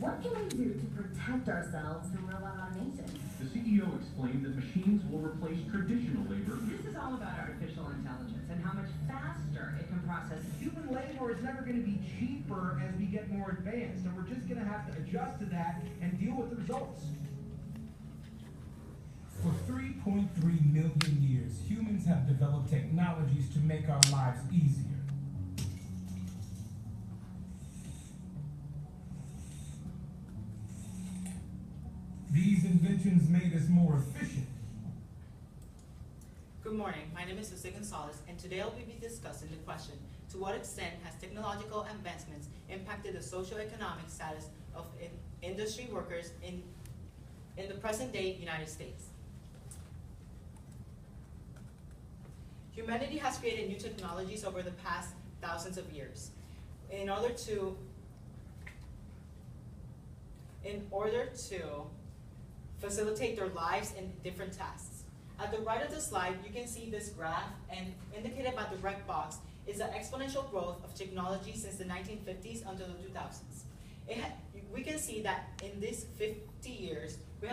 What can we do to protect ourselves from robot automation? The CEO explained that machines will replace traditional labor. This is all about artificial intelligence and how much faster it can process. Human labor is never going to be cheaper as we get more advanced, and we're just going to have to adjust to that and deal with the results. For 3.3 million years, humans have developed technologies to make our lives easier. These inventions made us more efficient. Good morning, my name is Jose Gonzalez, and today I'll be discussing the question, to what extent has technological advancements impacted the socioeconomic status of industry workers in the present-day United States? Humanity has created new technologies over the past thousands of years in order to facilitate their lives in different tasks. At the right of the slide, you can see this graph, and indicated by the red box is the exponential growth of technology since the 1950s until the 2000s. We can see that in these 50 years, we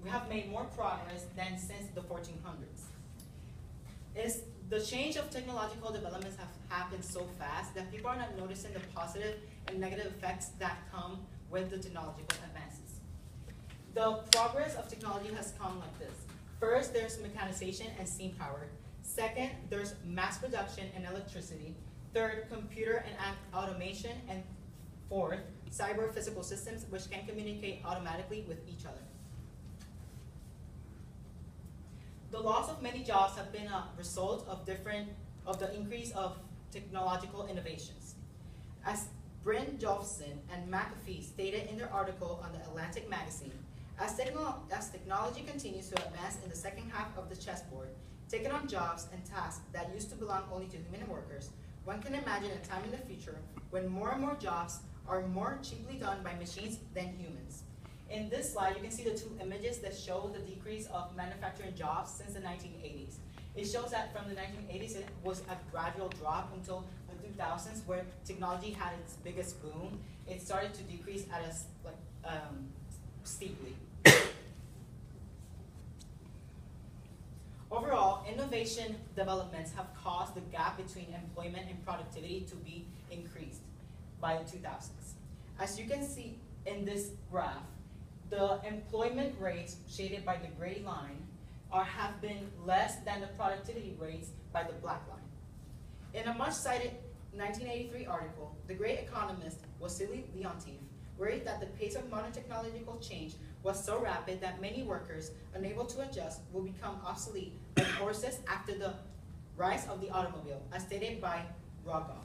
have made more progress than since the 1400s. The change of technological developments have happened so fast that people are not noticing the positive and negative effects that come with the technological advances. The progress of technology has come like this. First, there's mechanization and steam power. Second, there's mass production and electricity. Third, computer and automation. And fourth, cyber physical systems which can communicate automatically with each other. The loss of many jobs have been a result of the increase of technological innovations. As Bryn Jolfson and McAfee stated in their article on the Atlantic magazine, as technology continues to advance in the second half of the chessboard, taking on jobs and tasks that used to belong only to human workers, one can imagine a time in the future when more and more jobs are more cheaply done by machines than humans. In this slide, you can see the two images that show the decrease of manufacturing jobs since the 1980s. It shows that from the 1980s, it was a gradual drop until the 2000s, where technology had its biggest boom. It started to decrease at a steeply. Overall, innovation developments have caused the gap between employment and productivity to be increased by the 2000s. As you can see in this graph, the employment rates shaded by the gray line have been less than the productivity rates by the black line. In a much-cited 1983 article, the great economist Wassily Leontief worried that the pace of modern technological change was so rapid that many workers, unable to adjust, will become obsolete like horses after the rise of the automobile, as stated by Rogoff.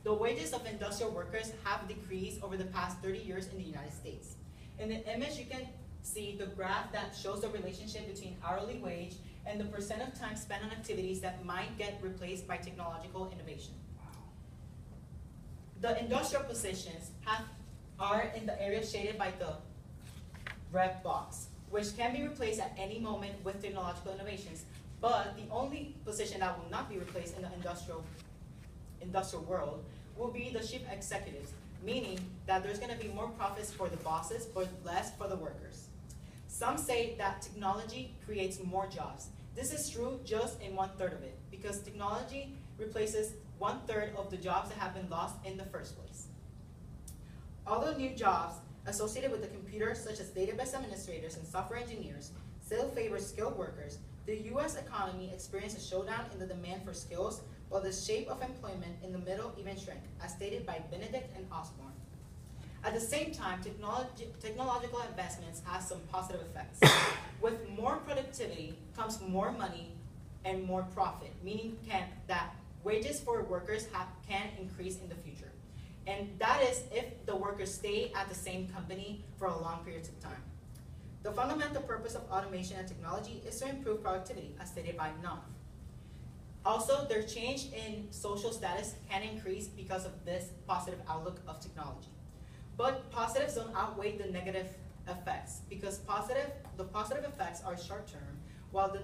The wages of industrial workers have decreased over the past 30 years in the United States. In the image, you can see the graph that shows the relationship between hourly wage and the percent of time spent on activities that might get replaced by technological innovation. The industrial positions are in the area shaded by the red box, which can be replaced at any moment with technological innovations. But the only position that will not be replaced in the industrial world will be the chief executives, meaning that there's going to be more profits for the bosses, but less for the workers. Some say that technology creates more jobs. This is true just in 1/3 of it, because technology replaces 1/3 of the jobs that have been lost in the first place. Although new jobs associated with the computer, such as database administrators and software engineers, still favor skilled workers, the U.S. economy experienced a showdown in the demand for skills, while the shape of employment in the middle even shrank, as stated by Benedict and Osborne. At the same time, technological advancements have some positive effects. With more productivity comes more money and more profit, meaning that wages for workers can increase in the future. And that is if the workers stay at the same company for a long period of time. The fundamental purpose of automation and technology is to improve productivity, as stated by Knopf. Also, their change in social status can increase because of this positive outlook of technology. But positives don't outweigh the negative effects, because the positive effects are short-term, while the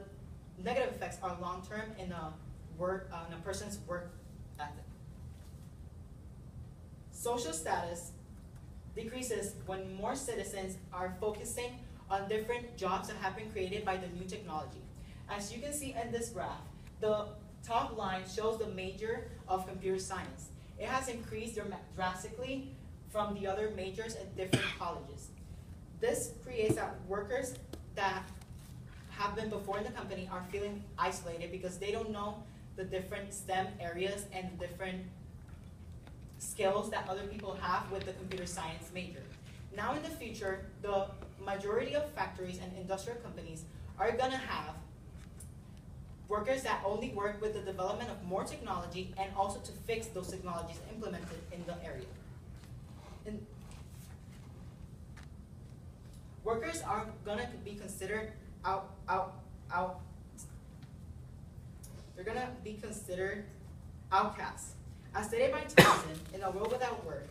negative effects are long-term in a person's work ethic. social status decreases when more citizens are focusing on different jobs that have been created by the new technology. As you can see in this graph, the top line shows the major of computer science. It has increased drastically from the other majors at different colleges. This creates that workers that have been before in the company are feeling isolated because they don't know the different STEM areas and the different skills that other people have with the computer science major. Now in the future, the majority of factories and industrial companies are gonna have workers that only work with the development of more technology and also to fix those technologies implemented in the area. Workers are gonna be considered they're gonna be considered outcasts. As stated by Thompson, in A World Without Work,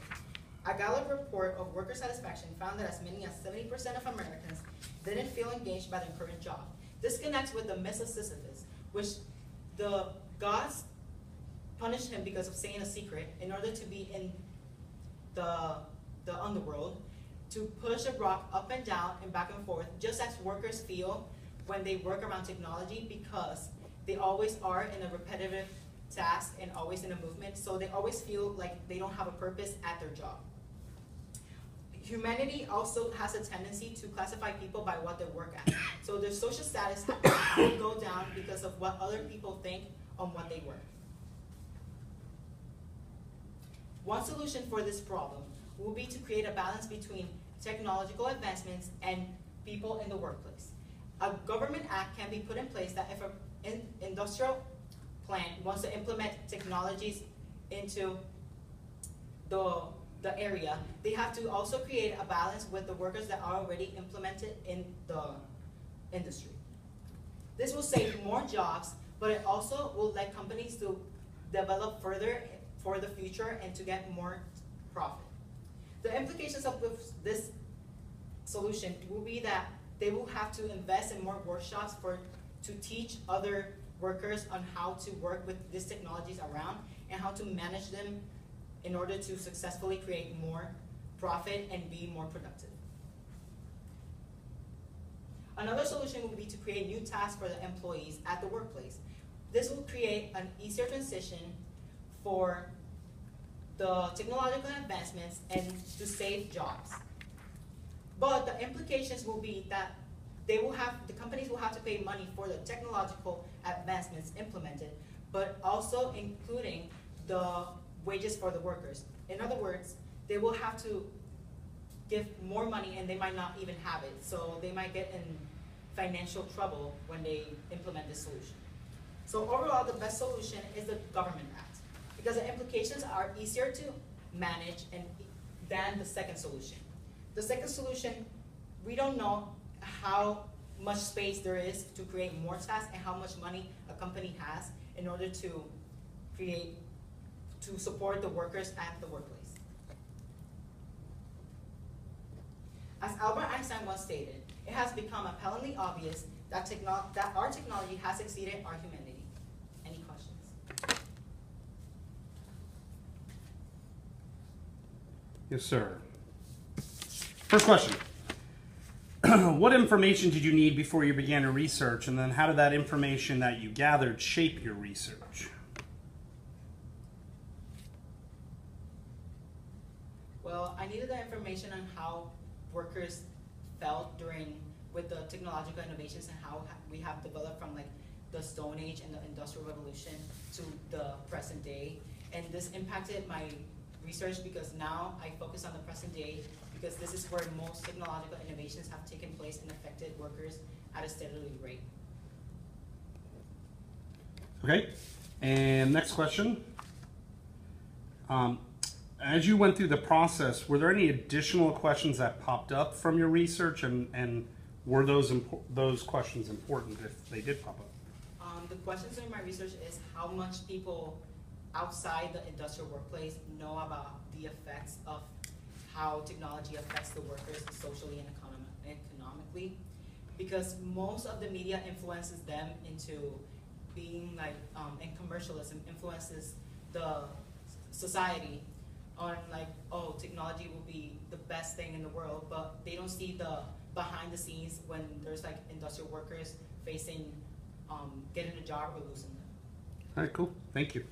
a Gallup report of worker satisfaction found that as many as 70% of Americans didn't feel engaged by their current job. This connects with the myth of Sisyphus, which the gods punished him because of saying a secret in order to be in the underworld, to push a rock up and down and back and forth, just as workers feel when they work around technology, because they always are in a repetitive task and always in a movement, so they always feel like they don't have a purpose at their job. Humanity also has a tendency to classify people by what they work at. So their social status will go down because of what other people think on what they work. One solution for this problem will be to create a balance between technological advancements and people in the workplace. A government act can be put in place that if an industrial plant wants to implement technologies into the area, they have to also create a balance with the workers that are already implemented in the industry. This will save more jobs, but it also will let companies to develop further for the future and to get more profit. The implications of this solution will be that they will have to invest in more workshops to teach other workers on how to work with these technologies around and how to manage them in order to successfully create more profit and be more productive. Another solution will be to create new tasks for the employees at the workplace. This will create an easier transition for the technological advancements and to save jobs. But the implications will be that the companies will have to pay money for the technological advancements implemented, but also including the wages for the workers. In other words, they will have to give more money and they might not even have it. So they might get in financial trouble when they implement this solution. So overall, the best solution is the Government Act, because the implications are easier to manage than the second solution. The second solution, we don't know how much space there is to create more tasks and how much money a company has in order to support the workers at the workplace. As Albert Einstein once stated, it has become appallingly obvious that our technology has exceeded our humanity. Any questions? Yes, sir. First question. What information did you need before you began your research, and then how did that information that you gathered shape your research? Well, I needed the information on how workers felt with the technological innovations and how we have developed from like the Stone Age and the Industrial Revolution to the present day. And this impacted my research because now I focus on the present day, because this is where most technological innovations have taken place and affected workers at a steadily rate. Okay, and next question. As you went through the process, were there any additional questions that popped up from your research, and were those questions important if they did pop up? The questions in my research is how much people outside the industrial workplace know about the effects of how technology affects the workers socially and economically, because most of the media influences them into being like, and commercialism influences the society on like, oh, technology will be the best thing in the world, but they don't see the behind the scenes when there's like industrial workers facing getting a job or losing them. All right, cool. Thank you.